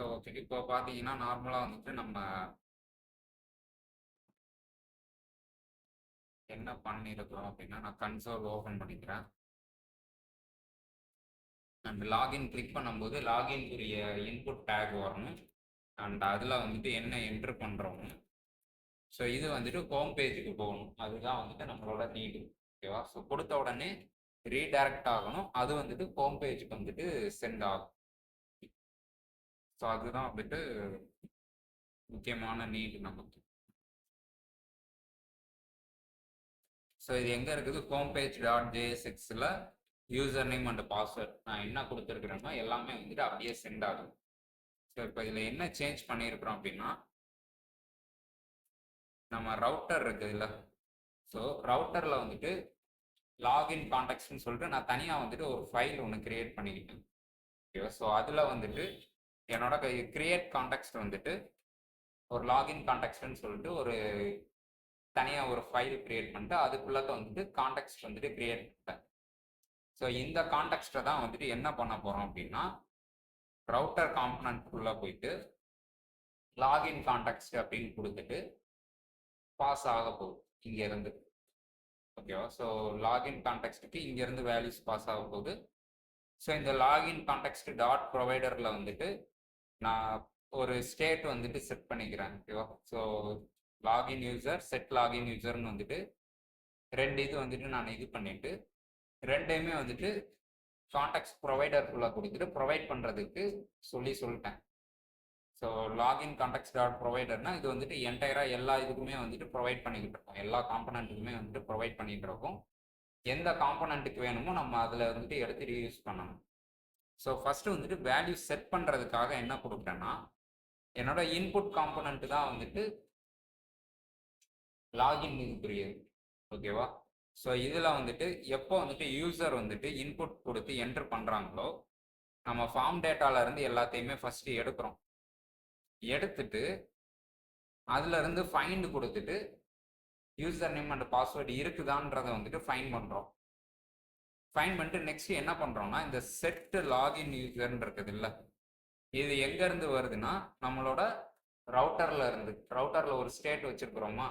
So இப்போ பார்த்தீங்கன்னா நார்மலாக வந்துட்டு நம்ம என்ன பண்ணியிருக்கிறோம் அப்படின்னா, நான் கன்சோல் ஓப்பன் பண்ணிக்கிறேன். அண்ட் லாகின் கிளிக் பண்ணும்போது லாகின் உரிய இன்புட் டேக் வரணும். அண்ட் அதில் வந்துட்டு என்ன என்ட்ரு பண்ணுறோம். ஸோ இது வந்துட்டு ஹோம் பேஜுக்கு போகணும். அதுதான் வந்துட்டு நம்மளோட நீடு. ஓகேவா? ஸோ கொடுத்த உடனே ரீடைரக்ட் ஆகணும். அது வந்துட்டு ஹோம் பேஜுக்கு வந்துட்டு சென்ட் ஆகும். ஸோ அதுதான் வந்துட்டு முக்கியமான நீடு நமக்கு. ஸோ இது எங்கே இருக்குது? ஹோம் பேஜ் .jsxல யூசர் நேம் அண்ட் பாஸ்வேர்ட் நான் என்ன கொடுத்துருக்குறேன்னா எல்லாமே வந்துட்டு அப்படியே சென்ட் ஆகும். ஸோ இப்போ இதில் என்ன சேஞ்ச் பண்ணியிருக்கிறோம் அப்படின்னா, நம்ம ரவுட்டர் இருக்குதுல்ல, ஸோ ரவுட்டரில் வந்துட்டு லாகின் கான்டாக்ட்ஸ்ன்னு சொல்லிட்டு நான் தனியாக வந்துட்டு ஒரு ஃபைல் ஒன்று கிரியேட் பண்ணிக்கிட்டேன். ஓகேவா? ஸோ அதில் வந்துட்டு என்னோட கிரியேட் கான்டாக்ட்ஸ் வந்துட்டு ஒரு லாகின் கான்டாக்ட்ஸ்ன்னு சொல்லிட்டு ஒரு தனியாக ஒரு ஃபைல் கிரியேட் பண்ணிட்டு அதுக்குள்ளே வந்துட்டு கான்டாக்ட்ஸ் வந்துட்டு கிரியேட் பண்ணிட்டேன். ஸோ இந்த கான்டெக்ஸ்ட்டை தான் வந்துட்டு என்ன பண்ண போகிறோம் அப்படின்னா, ரவுட்டர் காம்பனன்ட்குள்ளே போயிட்டு லாகின் கான்டெக்ஸ்ட் அப்படின்னு கொடுத்துட்டு பாஸ் ஆக போகுது இங்கேருந்து. ஓகேவா? ஸோ லாகின் கான்டெக்ஸ்ட்டுக்கு இங்கேருந்து வேல்யூஸ் பாஸ் ஆக போகுது. ஸோ இந்த லாகின் கான்டெக்ஸ்ட் டாட் ப்ரொவைடரில் வந்துட்டு நான் ஒரு ஸ்டேட் வந்துட்டு செட் பண்ணிக்கிறேன். ஓகேவா? So login user set login யூசர்னு வந்துட்டு ரெண்டு இது வந்துட்டு நான் இது பண்ணிட்டு ரெண்டையுமே வந்துட்டு கான்டாக்ட்ஸ் ப்ரொவைடருக்குள்ளே கொடுத்துட்டு ப்ரொவைட் பண்ணுறதுக்கு சொல்லிட்டேன். ஸோ லாகின் கான்டாக்ட்ஸ் டாட் ப்ரொவைடர்னா இது வந்துட்டு என்டையராக எல்லா இதுக்குமே வந்துட்டு ப்ரொவைட் பண்ணிக்கிட்டு இருக்கோம். எல்லா காம்பனண்ட்டுக்குமே வந்துட்டு ப்ரொவைட் பண்ணிகிட்டு இருக்கோம். எந்த காம்பனண்ட்டுக்கு வேணுமோ நம்ம அதில் வந்துட்டு எடுத்து யூஸ் பண்ணணும். ஸோ ஃபஸ்ட்டு வந்துட்டு வேல்யூ செட் பண்ணுறதுக்காக என்ன கொடுக்குறேன்னா, என்னோட இன்புட் காம்பனண்ட்டு தான் வந்துட்டு லாகின் இதுக்குரியது. ஓகேவா? ஸோ இதில் வந்துட்டு எப்போ வந்துட்டு யூசர் வந்துட்டு இன்புட் கொடுத்து என்ட்ரு பண்ணுறாங்களோ நம்ம ஃபார்ம் டேட்டாவிலேருந்து எல்லாத்தையுமே ஃபஸ்ட்டு எடுக்கிறோம். எடுத்துட்டு அதுலேருந்து ஃபைண்ட் கொடுத்துட்டு யூசர் நேம் அண்ட் பாஸ்வேர்டு இருக்குதான்றதை வந்துட்டு ஃபைன் பண்ணுறோம். ஃபைன் பண்ணிட்டு நெக்ஸ்ட் என்ன பண்ணுறோம்னா, இந்த செட் லாகின் யூசர்ன்னு இருக்குது இல்லை, இது எங்கேருந்து வருதுன்னா நம்மளோட ரவுட்டரில் இருந்து. ரவுட்டரில் ஒரு ஸ்டேட் வச்சுருக்குறோமா,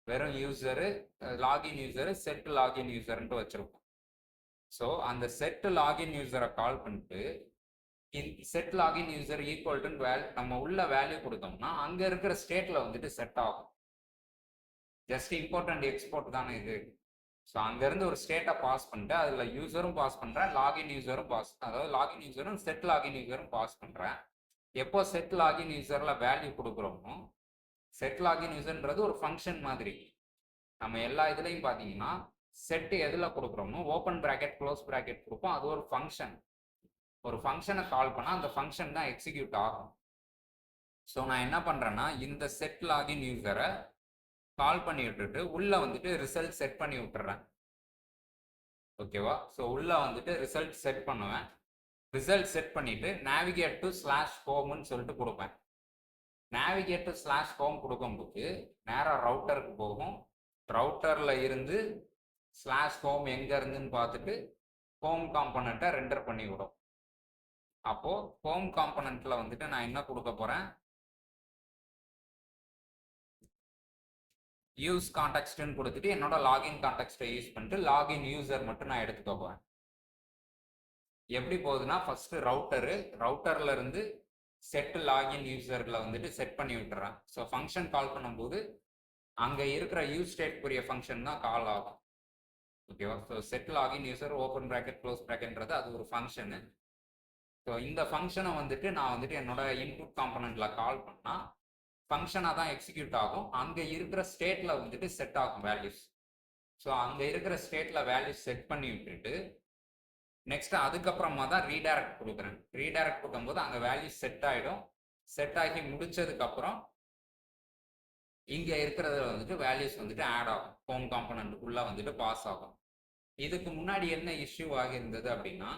வெறும் user login user set login யூசர்ன்ட்டு வச்சுருக்கோம். ஸோ அந்த செட் லாகின் யூசரை கால் பண்ணிட்டு set login user equal to நம்ம உள்ள வேல்யூ கொடுத்தோம்னா அங்கே இருக்கிற ஸ்டேட்டில் வந்துட்டு செட் ஆகும். ஜஸ்ட் இம்போர்ட் அண்ட் எக்ஸ்போர்ட் தானே இது. ஸோ அங்கேருந்து ஒரு ஸ்டேட்டை பாஸ் பண்ணிட்டு அதில் யூசரும் பாஸ் பண்ணுறேன், லாகின் யூசரும் பாஸ், அதாவது லாகின் யூசரும் செட் லாகின் யூசரும் பாஸ் பண்ணுறேன். எப்போ செட் லாகின் யூசரில் வேல்யூ கொடுக்குறோமோ, செட் லாகின் யூசர்ன்றது ஒரு ஃபங்க்ஷன் மாதிரி. நம்ம எல்லா இதுலையும் பார்த்தீங்கன்னா செட் எதில் கொடுக்குறோமோ ஓப்பன் ப்ராக்கெட் க்ளோஸ் ப்ராக்கெட் கொடுப்போம். அது ஒரு ஃபங்க்ஷன். ஒரு ஃபங்க்ஷனை கால் பண்ணால் அந்த ஃபங்க்ஷன் தான் எக்ஸிக்யூட் ஆகும். ஸோ நான் என்ன பண்ணுறேன்னா, இந்த செட் லாகின் யூசரை கால் பண்ணி விட்டுட்டு உள்ளே வந்துட்டு ரிசல்ட் செட் பண்ணி விட்டுறேன். ஓகேவா? ஸோ உள்ளே வந்துட்டு ரிசல்ட் செட் பண்ணுவேன். ரிசல்ட் செட் பண்ணிவிட்டு நேவிகேட் டு /ஹோம்னு சொல்லிட்டு கொடுப்பேன். நேவிகேட் டு /ஹோம் கொடுக்கும்போது நேராக ரவுட்டருக்கு போகும். ரவுட்டரில் இருந்து /ஹோம் எங்கே இருந்துன்னு பார்த்துட்டு ஹோம் காம்பனண்ட்டை ரெண்டர் பண்ணி விடும். அப்போது ஹோம் காம்பனண்ட்டில் வந்துட்டு நான் என்ன கொடுக்க போகிறேன், யூஸ் கான்டெக்ஸ்ட்னு கொடுத்துட்டு என்னோட லாகின் கான்டெக்ஸ்ட்டை யூஸ் பண்ணிட்டு லாகின் யூசர் மட்டும் நான் எடுத்துக்க போகிறேன். எப்படி போகுதுன்னா, ஃபஸ்ட்டு ரவுட்டரில் இருந்து செட் லாகின் யூசரில் வந்துட்டு செட் பண்ணி விட்டுறேன். ஸோ ஃபங்க்ஷன் கால் பண்ணும்போது அங்கே இருக்கிற யூஸ் ஸ்டேட்க்குரிய ஃபங்க்ஷன் தான் கால் ஆகும். ஓகேவா? So set login user open bracket close ப்ராக்கெட்ன்றது அது ஒரு ஃபங்க்ஷனு. ஸோ இந்த ஃபங்க்ஷனை வந்துட்டு நான் வந்துட்டு என்னோட இன்புட் காம்பனண்ட்டில் கால் பண்ணால் ஃபங்க்ஷனாக தான் எக்ஸிக்யூட் ஆகும். அங்கே இருக்கிற ஸ்டேட்டில் வந்துட்டு செட் ஆகும் வேல்யூஸ். ஸோ அங்கே இருக்கிற ஸ்டேட்டில் வேல்யூஸ் செட் பண்ணி விட்டுட்டு நெக்ஸ்ட் அதுக்கப்புறமா தான் ரீடைரக்ட் கொடுக்குறேன். ரீடைரக்ட் கொடுக்கும்போது அங்கே வேல்யூஸ் செட் ஆகிடும். செட் ஆகி முடிச்சதுக்கப்புறம் இங்கே இருக்கிறதுல வந்துட்டு வேல்யூஸ் வந்துட்டு ஆட் ஆகும், ஹோம் காம்பனண்ட்டுக்குள்ளே வந்துட்டு பாஸ் ஆகும். இதுக்கு முன்னாடி என்ன இஷ்யூ ஆகியிருந்தது அப்படின்னா,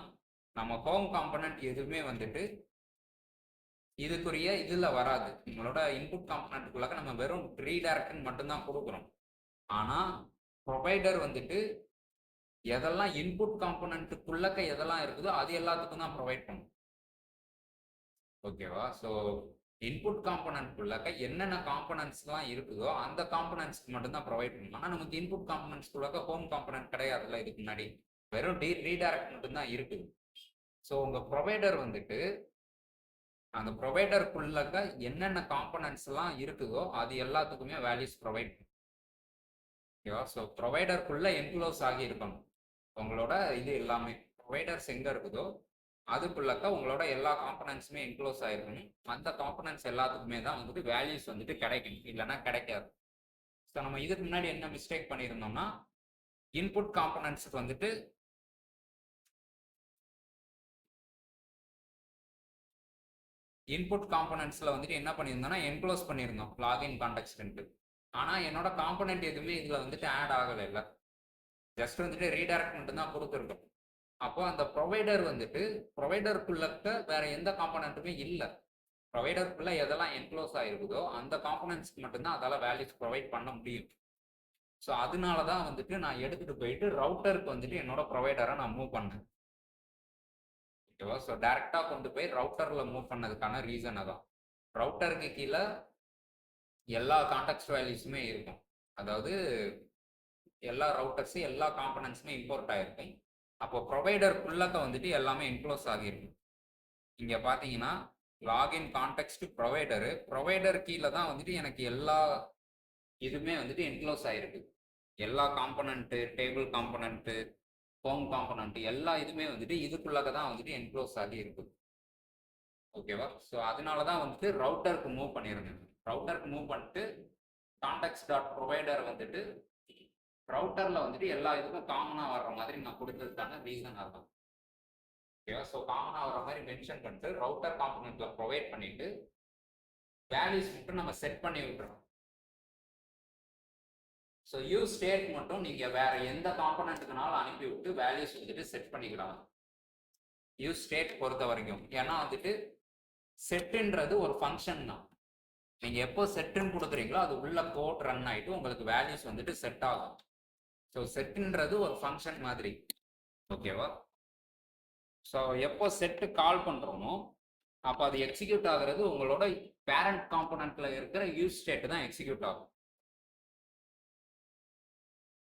நம்ம ஹோம் காம்பனண்ட் எதுவுமே வந்துட்டு இதுக்குரிய இதில் வராது. நம்மளோட இன்புட் காம்பனண்ட்டுக்குள்ளாக நம்ம வெறும் ரீடைரக்ட்னு மட்டும்தான் கொடுக்குறோம். ஆனால் ப்ரொவைடர் வந்துட்டு எதெல்லாம் இன்புட் காம்பனண்ட்டுக்குள்ளக்க எதெல்லாம் இருக்குதோ அது எல்லாத்துக்கும் தான் ப்ரொவைட் பண்ணும். ஓகேவா? ஸோ இன்புட் காம்போனன்ட் குள்ளக்க என்னென்ன காம்போனன்ட்ஸ்லாம் இருக்குதோ அந்த காம்போனன்ட்ஸ்க்கு மட்டும் தான் ப்ரொவைட் பண்ணணும். ஆனா நமக்கு இன்புட் காம்போனன்ட்ஸ் குள்ளக்க ஹோம் காம்போனன்ட் கிடையாதுல்ல இதுக்கு முன்னாடி. வெறும் ரீடைரக்ட் மட்டும் தான் இருக்குது. ஸோ உங்க ப்ரொவைடர் வந்துட்டு அந்த ப்ரொவைடருக்குள்ளக்க என்னென்ன காம்போனன்ட்ஸ்லாம் இருக்குதோ அது எல்லாத்துக்குமே வேல்யூஸ் ப்ரொவைட் பண்ணும். ஓகேவா? ஸோ ப்ரொவைடருக்குள்ள என்க்ளோஸ் ஆகி இருக்கணும். உங்களோட இது எல்லாமே ப்ரொவைடர்ஸ் எங்க இருக்குதோ அதுக்குள்ளக்க உங்களோட எல்லா காம்பனன்ட்ஸுமே என்க்ளோஸ் ஆயிருக்கணும். அந்த காம்பனன்ட்ஸ் எல்லாத்துக்குமே தான் வந்துட்டு வேல்யூஸ் வந்துட்டு கிடைக்கும், இல்லைன்னா கிடைக்காது. ஸோ நம்ம இதுக்கு முன்னாடி என்ன மிஸ்டேக் பண்ணியிருந்தோம்னா இன்புட் காம்பனன்ட்ஸுக்கு வந்துட்டு இன்புட் காம்பனன்ட்ஸில் வந்துட்டு என்ன பண்ணியிருந்தோம்னா என்க்ளோஸ் பண்ணியிருந்தோம் லாகின் கான்டெக்ஸ்ட்டு. ஆனால் என்னோட காம்பனன்ட் எதுவுமே இதில் வந்துட்டு ஆட் ஆகலை. இல்லை, ஜஸ்ட் வந்துட்டு ரீடைரக்ட் மட்டும் தான் கொடுத்துருக்கோம். அப்போ அந்த ப்ரொவைடர் வந்துட்டு ப்ரொவைடருக்குள்ளக்க வேற எந்த காம்பனண்ட்டுமே இல்லை. ப்ரொவைடருக்குள்ள எதெல்லாம் என்க்ளோஸ் ஆகிருக்குதோ அந்த காம்பனன்ட்ஸ்க்கு மட்டும்தான் அதால் வேல்யூஸ் ப்ரொவைட் பண்ண முடியும். ஸோ அதனால தான் வந்துட்டு நான் எடுத்துகிட்டு போயிட்டு ரவுட்டருக்கு வந்துட்டு என்னோட ப்ரொவைடரை நான் மூவ் பண்ணேன். ஓகேவா? ஸோ டேரெக்டாக கொண்டு போய் ரவுட்டரில் மூவ் பண்ணதுக்கான ரீசன் அதான். ரவுட்டருக்கு கீழே எல்லா கான்டெக்ஸ்ட் வேல்யூஸுமே இருக்கும். அதாவது எல்லா ரவுட்டர்ஸு எல்லா காம்பனன்ட்ஸுமே இம்போர்ட் ஆகிருக்கும். அப்போ ப்ரொவைடருக்குள்ளக்க வந்துட்டு எல்லாமே என்க்ளோஸ் ஆகிருக்கும். இங்கே பார்த்தீங்கன்னா லாகின் கான்டெக்ஸ்ட் ப்ரொவைடர் கீழே தான் வந்துட்டு எனக்கு எல்லா இதுவுமே வந்துட்டு என்க்ளோஸ் ஆகிருக்கு. எல்லா component, table component, home component எல்லா இதுவுமே வந்துட்டு இதுக்குள்ளாக தான் வந்துட்டு என்க்ளோஸ் ஆகி இருக்குது. ஓகேவா? ஸோ அதனால தான் வந்துட்டு ரவுட்டருக்கு மூவ் பண்ணியிருந்தேன். ரவுட்டருக்கு மூவ் பண்ணிட்டு கான்டெக்ட் டாட் ப்ரொவைடர் வந்துட்டு ரவுட்டரில் வந்துட்டு எல்லா இதுக்கும் காமனாக வர்ற மாதிரி நான் கொடுத்ததுக்கான ரீசன் அதுதான். ஓகேவா? ஸோ காமனாக வர்ற மாதிரி மென்ஷன் பண்ணிட்டு ரவுட்டர் காம்பனண்ட்ல ப்ரொவைட் பண்ணிட்டு வேல்யூஸ் மட்டும் நம்ம செட் பண்ணி விட்டுறோம். ஸோ யூஸ் ஸ்டேட் மட்டும் நீங்கள் வேற எந்த காம்பனண்ட்டுக்குனாலும் அனுப்பி விட்டு வேல்யூஸ் வந்துட்டு செட் பண்ணிக்கலாம் யூஸ் ஸ்டேட் பொறுத்த வரைக்கும். ஏன்னா வந்துட்டு செட்டுன்றது ஒரு ஃபங்க்ஷன் தான். நீங்கள் எப்போ செட்டுன்னு கொடுக்குறீங்களோ அது உள்ள கோட் ரன் ஆகிட்டு உங்களுக்கு வேல்யூஸ் வந்துட்டு செட் ஆகும். ஸோ செட்டுன்றது ஒரு ஃபங்க்ஷன் மாதிரி. ஓகேவா? ஸோ எப்போ செட்டு கால் பண்ணுறோமோ அப்போ அது எக்ஸிக்யூட் ஆகுறது உங்களோட பேரண்ட் காம்பனண்ட்ல இருக்கிற யூஸ் ஸ்டேட் தான் எக்ஸிக்யூட் ஆகும்.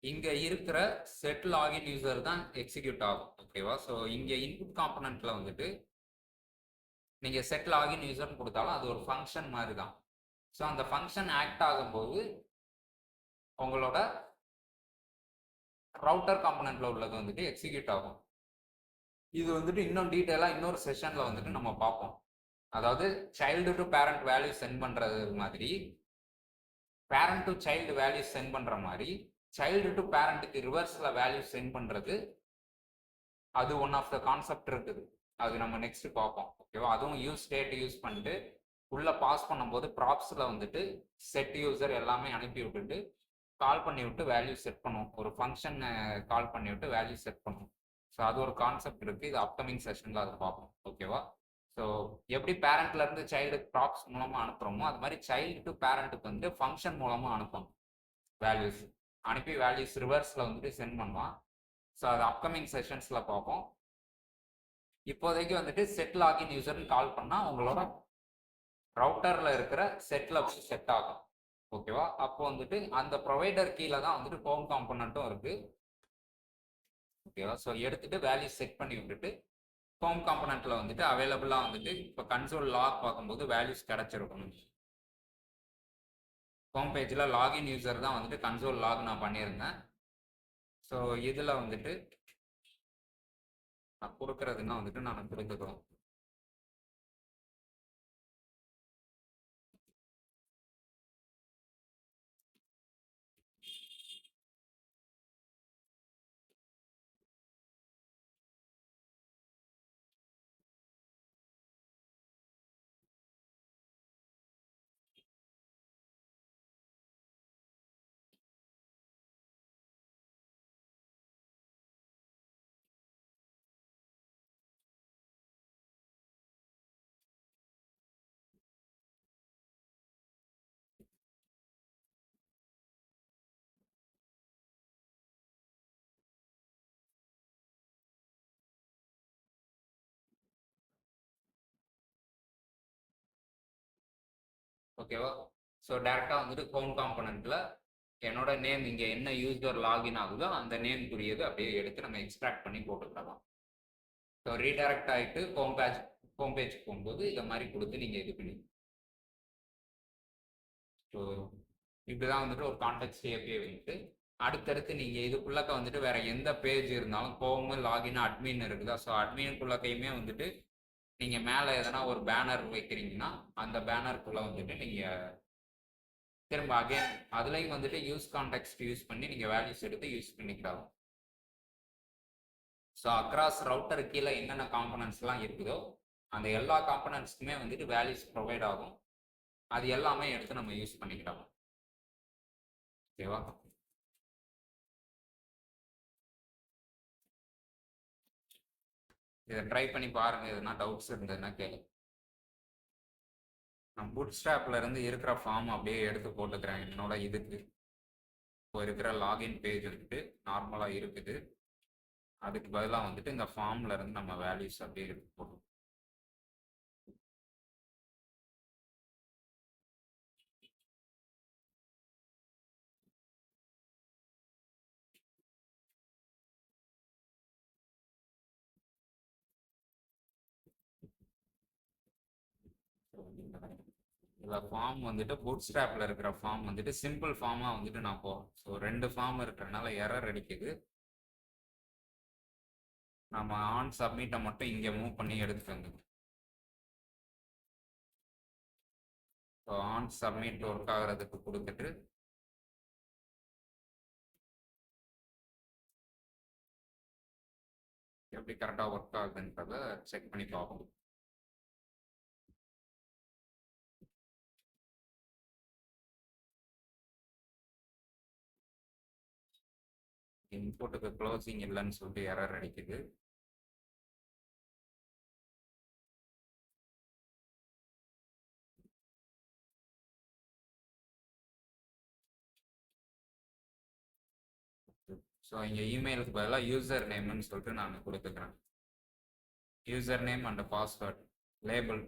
இங்க இருக்கிற செட் லாகின் யூசர் தான் எக்ஸிக்யூட் ஆகும். ஓகேவா? ஸோ இங்க இன்புட் காம்பனண்ட்ல வந்துட்டு நீங்க செட் லாகின் யூசர்னு கொடுத்தாலும் அது ஒரு ஃபங்க்ஷன் மாதிரி தான். ஸோ அந்த ஃபங்க்ஷன் ஆக்ட் ஆகும்போது உங்களோட ரவுட்டர் காம்பனண்ட்ல உள்ளது வந்துட்டு எக்ஸிக்யூட் ஆகும். இது வந்துட்டு இன்னும் டீட்டெயிலாக இன்னொரு செஷன்ல வந்துட்டு நம்ம பார்ப்போம். அதாவது child to parent value sent பண்றது மாதிரி, parent to child value sent பண்ற மாதிரி, சைல்டு டு பேரண்ட்டுக்கு ரிவர்ஸ்ல வேல்யூ சென்ட் பண்றது, அது ஒன் ஆஃப் த கான்செப்ட் இருக்குது. அது நம்ம நெக்ஸ்ட் பார்ப்போம். ஓகேவா? அதுவும் யூஸ் ஸ்டேட் யூஸ் பண்ணிட்டு உள்ள பாஸ் பண்ணும்போது ப்ராப்ஸ்ல வந்துட்டு செட் யூசர் எல்லாமே அனுப்பி விட்டுட்டு கால் பண்ணி விட்டு வேல்யூ செட் பண்ணுவோம். ஒரு ஃபங்க்ஷன் கால் பண்ணி விட்டு வேல்யூ செட் பண்ணுவோம். ஸோ அது ஒரு கான்செப்ட் இருக்கு. இது அப்கமிங் செஷன்ல அதை பார்ப்போம். ஓகேவா? ஸோ எப்படி பேரண்ட்ல இருந்து சைல்டு ப்ராப்ஸ் மூலமா அனுப்புறோமோ அது மாதிரி சைல்டு டு பேரண்ட்டுக்கு வந்து ஃபங்க்ஷன் மூலமா அனுப்பணும். வேல்யூஸ் அனுப்பி வேல்யூஸ் ரிவர்ஸ்ல வந்துட்டு சென்ட் பண்ணுவான். ஸோ அது அப்கமிங் செஷன்ஸ்ல பார்ப்போம். இப்போதைக்கு வந்துட்டு செட் லாகின் யூசர்னு கால் பண்ணால் உங்களோட ரவுட்டரில் இருக்கிற செட்டில் செட் ஆகும். ஓகேவா? அப்போ வந்துட்டு அந்த ப்ரொவைடர் கீழே தான் வந்துட்டு ஹோம் காம்பனண்ட்டும் இருக்குது. ஓகேவா? ஸோ எடுத்துட்டு வேல்யூ செட் பண்ணி விட்டுட்டு ஹோம் காம்பனண்ட்ல வந்துட்டு அவைலபிளாக வந்துட்டு இப்போ கன்சோல் லாக் பார்க்கும்போது வேல்யூஸ் கிடச்சிருக்கணும். ஹோம் பேஜில் லாகின் யூசர் தான் வந்துட்டு கன்சோல் லாக் நான் பண்ணியிருந்தேன். ஸோ இதில் வந்துட்டு நான் கொடுக்குறதுன்னா வந்துட்டு நான் கொடுத்துக்கிறோம். ஓகேவா? ஸோ டேரெக்டாக வந்துட்டு ஹோம் காம்பனண்ட்டில் என்னோட நேம் இங்கே என்ன யூசர் லாகின் ஆகுதோ அந்த நேம்க்குரியது அப்படியே எடுத்து நம்ம எக்ஸ்ட்ராக்ட் பண்ணி போட்டுக்கலாம். ஸோ ரீடைரக்ட் ஆகிட்டு ஹோம் பேஜ் போகும்போது இதை மாதிரி கொடுத்து நீங்கள் இது பண்ணி. ஸோ இப்படிதான் வந்துட்டு ஒரு கான்டெக்ட் ஏபிஐ வந்துட்டு அடுத்தடுத்து நீங்கள் இதுக்குள்ளக்க வந்துட்டு வேற எந்த பேஜ் இருந்தாலும் ஹோம் லாகின் அட்மின் இருக்குதா, ஸோ அட்மினுக்குள்ளக்கையுமே வந்துட்டு நீங்கள் மேலே எதனா ஒரு பேனர் வைக்கிறீங்கன்னா அந்த பேனருக்குள்ளே வந்துட்டு நீங்கள் திரும்ப அகைன் அதுலேயும் வந்துட்டு யூஸ் கான்டெக்ட் யூஸ் பண்ணி நீங்கள் வேல்யூஸ் எடுத்து யூஸ் பண்ணிக்கலாம். ஸோ அக்ராஸ் ரவுட்டர் கீழே என்னென்ன காம்பனன்ட்ஸ்லாம் இருக்குதோ அந்த எல்லா காம்பனன்ட்ஸ்க்குமே வந்துட்டு வேல்யூஸ் ப்ரொவைட் ஆகும். அது எல்லாமே எடுத்து நம்ம யூஸ் பண்ணிக்கலாம். ஓகேவா? இதை ட்ரை பண்ணி பாருங்க. எதுனா டவுட்ஸ் இருந்ததுன்னா கேளு. நான் பூட்ஸ்ட்ராப்ல இருந்து இருக்கிற ஃபார்ம் அப்படியே எடுத்து போட்டுக்கிறேன். என்னோட இதுக்கு இப்போ இருக்கிற லாகின் பேஜ் வந்துட்டு நார்மலாக இருக்குது. அதுக்கு பதிலாக வந்துட்டு இந்த ஃபார்ம்ல இருந்து நம்ம வேல்யூஸ் அப்படியே எடுத்து போடுவோம். இதில் ஃபார்ம் வந்துட்டு பூட்ஸ்ட்ராப்ல இருக்கிற ஃபார்ம் வந்துட்டு சிம்பிள் ஃபார்மாக வந்துட்டு நான் போகிறேன். ஸோ 2 ஃபார்ம் இருக்கிறதுனால எரர் அடிக்குது. நம்ம ஆன் சப்மிட்டை மட்டும் இங்கே மூவ் பண்ணி எடுத்துக்கோங்க. ஸோ ஆன் சப்மிட் ஒர்க் ஆகிறதுக்கு கொடுத்துட்டு எப்படி கரெக்டாக ஒர்க் ஆகுதுன்றத செக் பண்ணி பார்ப்போம். இன்புட்டுக்கு க்ளோசிங் இல்லைன்னு சொல்லிட்டு எரர் அடிக்குது. ஸோ இங்கே இமெயிலுக்கு பதிலாக யூசர் நேம்னு சொல்லிட்டு நான் கொடுத்துக்கிறேன். User name and password label.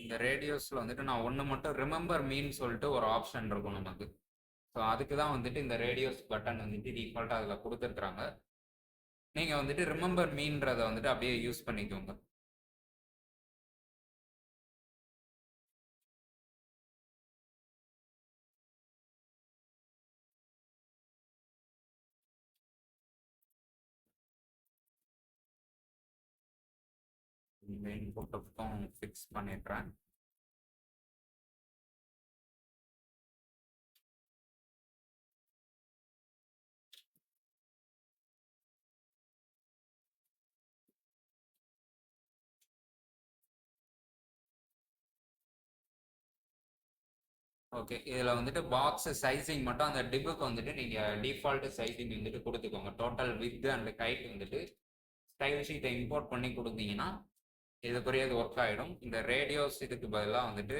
இந்த ரேடியோஸில் வந்துட்டு நான் ஒன்று மட்டும் ரிமெம்பர் மீன் சொல்லிட்டு ஒரு ஆப்ஷன் இருக்கும் நமக்கு. ஸோ அதுக்கு தான் வந்துட்டு இந்த ரேடியோஸ் பட்டன் வந்துட்டு டிஃபால்ட்டாக அதில் கொடுத்துருக்குறாங்க. நீங்கள் வந்துட்டு ரிமெம்பர் மீன்றதை வந்துட்டு அப்படியே யூஸ் பண்ணிக்கோங்க. இந்த இன்புட்டுக்கும் ஃபிக்ஸ் பண்ணிடுறேன். ஓகே, இதில் வந்துட்டு பாக்ஸ் சைஸிங் மட்டும் அந்த டிப்புக்கு வந்துட்டு நீங்கள் டிஃபால்ட் சைஸிங் வந்துட்டு கொடுத்துக்கோங்க. டோட்டல் வித் அண்ட் கைட் வந்துட்டு ஸ்டைல் ஷீட்டை இம்போர்ட் பண்ணி கொடுத்தீங்கன்னா இதுக்குரியது ஒர்க் ஆகிடும். இந்த ரேடியோஸ் இதுக்கு பதிலாக வந்துட்டு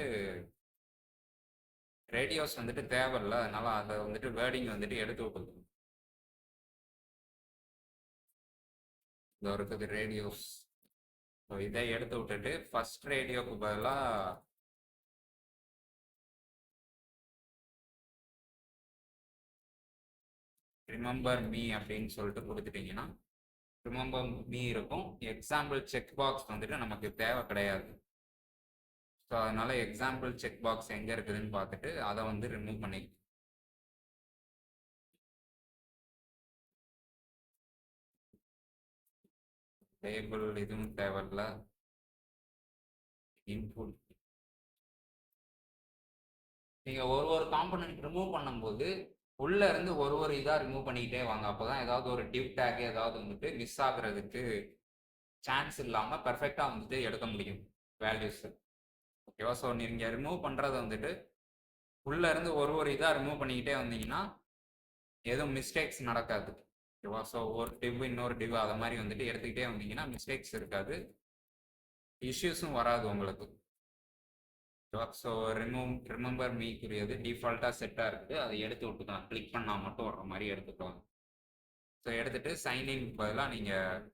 ரேடியோஸ் வந்துட்டு தேவையில்ல, அதனால அதை வந்துட்டு வேர்டிங் வந்துட்டு எடுத்து விட்டுருக்கோம். இதோ இருக்குது ரேடியோஸ். ஸோ இதை எடுத்து விட்டுட்டு ஃபர்ஸ்ட் ரேடியோக்கு பதிலாக ரிமெம்பர் மீ அப்படின்னு சொல்லிட்டு கொடுத்துட்டீங்கன்னா ரிமெம்பர் மீ இருக்கும். எக்ஸாம்பிள் செக் பாக்ஸ் வந்துட்டு நமக்கு தேவை கிடையாது. ஸோ அதனால எக்ஸாம்பிள் செக் பாக்ஸ் எங்கே இருக்குதுன்னு பார்த்துட்டு அதை வந்து ரிமூவ் பண்ணி டேபிள் இதுவும் தேவையில்ல. இன்புட் நீங்கள் ஒரு காம்பனன்ட் ரிமூவ் பண்ணும்போது உள்ளே இருந்து ஒரு இதாக ரிமூவ் பண்ணிக்கிட்டே வாங்க. அப்போ தான் ஏதாவது ஒரு டிவ் டேக் ஏதாவது வந்துட்டு மிஸ் ஆகுறதுக்கு சான்ஸ் இல்லாமல் பெர்ஃபெக்டாக வந்துட்டு எடுக்க முடியும் வேல்யூஸ். ஓகேவா? ஸோ நீங்கள் ரிமூவ் பண்ணுறது வந்துட்டு உள்ளே இருந்து ஒரு இதாக ரிமூவ் பண்ணிக்கிட்டே வந்தீங்கன்னா எதுவும் மிஸ்டேக்ஸ் நடக்காது. ஓகேவா? ஸோ ஒரு டிவ் இன்னொரு டிவ் அதை மாதிரி வந்துட்டு எடுத்துக்கிட்டே வந்தீங்கன்னா மிஸ்டேக்ஸ் இருக்காது, இஷ்யூஸும் வராது உங்களுக்கு. ஸோ ரிமெம்பர் மீக்குரியது டிஃபால்ட்டாக செட்டாக இருக்குது, அதை எடுத்து விட்டுக்கலாம். கிளிக் பண்ணால் மட்டும் வர்ற மாதிரி எடுத்துக்கலாம். ஸோ எடுத்துகிட்டு சைன்இன் பதிலாக நீங்கள்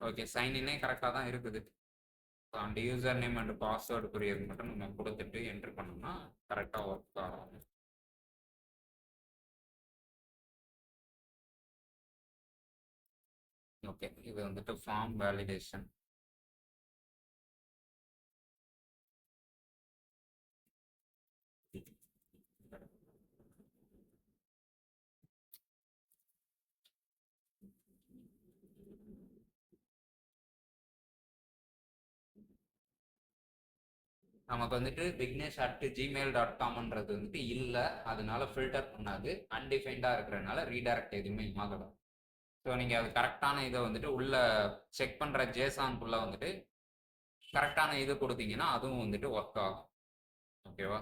ஓகே சைன்இன்னே கரெக்டாக தான் இருக்குது. ஸோ அந்த யூசர் நேம் அண்ட் பாஸ்வேர்டுக்குரியது மட்டும் நம்ம கொடுத்துட்டு என்ட்ரு பண்ணோம்னா கரெக்டாக ஒர்க் ஆகும். ஓகே, இது வந்துட்டு ஃபார்ம் வேலிடேஷன். நமக்கு வந்துட்டு vignesh@gmail.comன்றது வந்துட்டு இல்லை, அதனால ஃபில்டர் பண்ணாது. அன்டிஃபைன்டாக இருக்கிறதுனால ரீடைரக்ட் எதுவுமே ஆகலை. ஸோ நீங்கள் அது கரெக்டான இதை வந்துட்டு உள்ள செக் பண்ணுற ஜேசான்குள்ளே வந்துட்டு கரெக்டான இது கொடுத்தீங்கன்னா அதுவும் வந்துட்டு ஒர்க் ஆகும். ஓகேவா?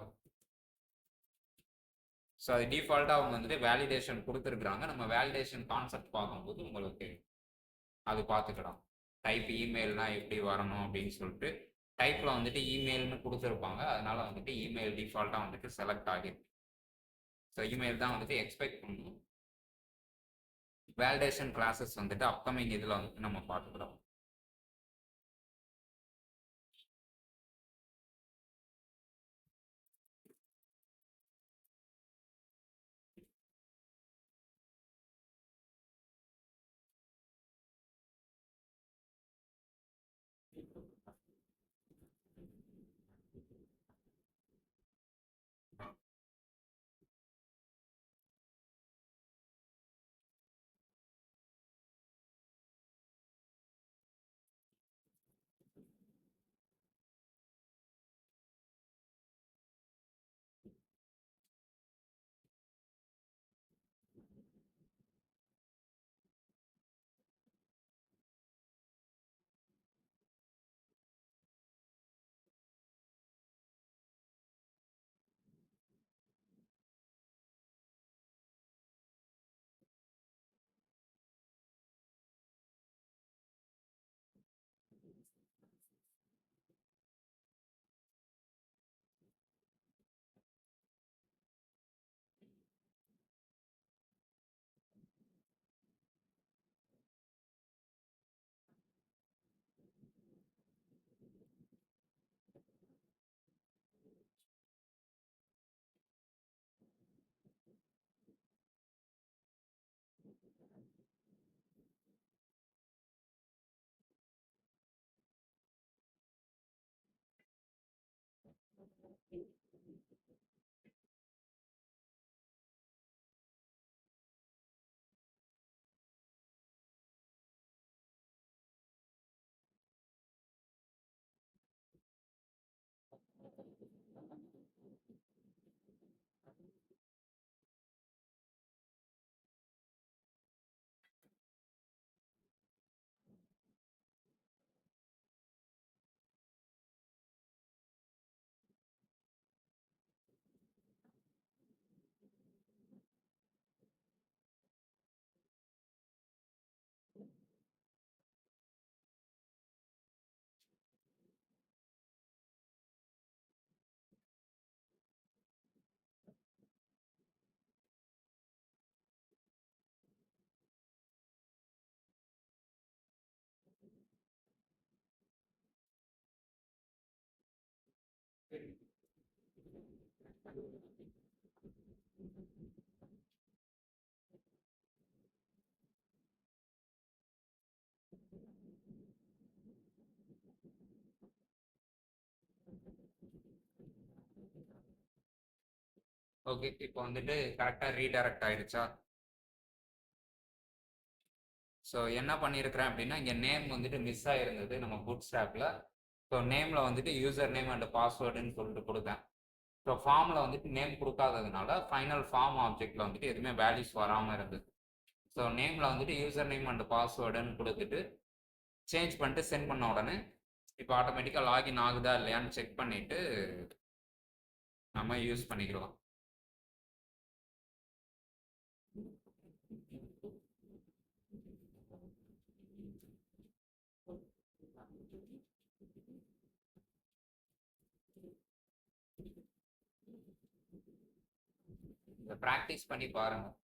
ஸோ அது டிஃபால்ட்டாக அவங்க வந்துட்டு வேலிடேஷன் கொடுத்துருக்குறாங்க. நம்ம வேலிடேஷன் கான்செப்ட் பார்க்கும்போது உங்களுக்கு அது பார்த்துக்கலாம். டைப் இமெயில்னா எப்படி வரணும் அப்படின்னு சொல்லிட்டு டைப்பில் வந்துட்டு இமெயில்னு கொடுத்துருப்பாங்க, அதனால வந்துட்டு இமெயில் டிஃபால்ட்டாக வந்துட்டு செலக்ட் ஆகிருக்கு. ஸோ இமெயில் தான் வந்துட்டு எக்ஸ்பெக்ட் பண்ணணும். வேலிடேஷன் கிளாஸஸ் வந்துட்டு அப்கமிங் இதில் வந்துட்டு நம்ம பார்த்துக்கலாம். ஓகே, இப்போ வந்துட்டு கரெக்டாக ரீடைரக்ட் ஆயிடுச்சா? ஸோ என்ன பண்ணியிருக்கிறேன் அப்படின்னா, இங்கே நேம் வந்துட்டு மிஸ் ஆகிருந்தது நம்ம பூட் ஸ்டாப்பில். ஸோ நேமில் வந்துட்டு யூசர் நேம் அண்ட் பாஸ்வேர்டுன்னு சொல்லிட்டு கொடுத்தேன். ஸோ ஃபார்மில் வந்துட்டு நேம் கொடுக்காததுனால ஃபைனல் ஃபார்ம் ஆப்ஜெக்டில் வந்துட்டு எதுவுமே வேல்யூஸ் வராமல் இருந்தது. ஸோ நேமில் வந்துட்டு யூசர் நேம் அண்ட் பாஸ்வேர்டுன்னு கொடுத்துட்டு சேஞ்ச் பண்ணிட்டு சென்ட் பண்ண உடனே இப்போ ஆட்டோமேட்டிக்காக லாகின் ஆகுதா இல்லையான்னு செக் பண்ணிவிட்டு நம்ம யூஸ் பண்ணிக்கலாம். இதை ப்ராக்டிஸ் பண்ணி பாருங்கள்.